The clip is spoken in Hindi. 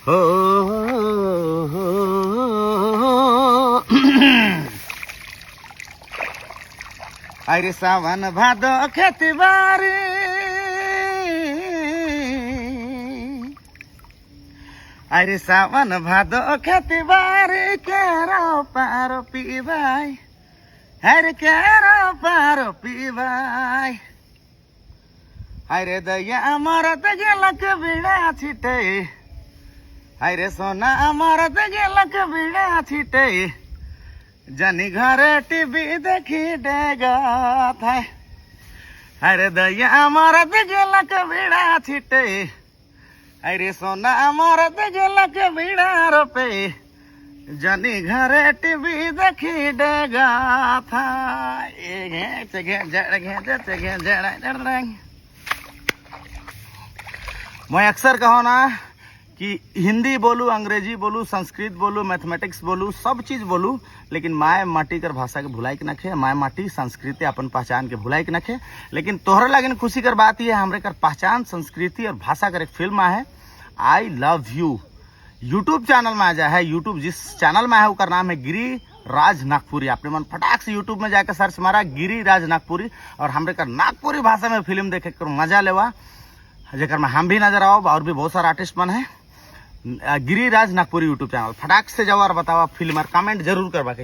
हो अरे सावन भादो खेती बारी अरे सावन भादो खेती बारी केरो पारो पीवाई अरे केरो पारो पीवाई अरे दैया मरत गेलक बिड़ा छिटे अरे सोना मरत गेलक बिड़ा छिटे जनी घरे टीवी देखी डेगा था अरे दैया मरत गेलक बिड़ा छिटे अरे सोना मरत गेलक बिड़ा रोपे जनी घरे टीवी देखी डेगा था मैं अक्सर कहो ना कि हिंदी बोलूँ, अंग्रेजी बोलूँ, संस्कृत बोलूँ, मैथमेटिक्स बोलूँ, सब चीज़ बोलूँ, लेकिन माय माटी कर भाषा के भुलाई के नखे, माय माटी संस्कृति अपन पहचान के भुलाई के नखे। लेकिन तोहरे लगिन खुशी कर बात यह हमरे कर पहचान संस्कृति और भाषा कर एक फिल्म है I love you. YouTube channel में आ जा है, यूट्यूब जिस चैनल में है उसका नाम है गिरिराज नागपुरी। आपने मन फटाक से यूट्यूब में जाकर सर्च मारा गिरिराज नागपुरी और हमरे कर नागपुरी भाषा में फिल्म देखे कर मजा लेवा, जेकर में हम भी नजर आओ और भी बहुत सारा आर्टिस्ट मन है। गिरिराज नागपुरी यूट्यूब चैनल फटाक से जाओ और बताओ फिल्म और कमेंट जरूर करवा।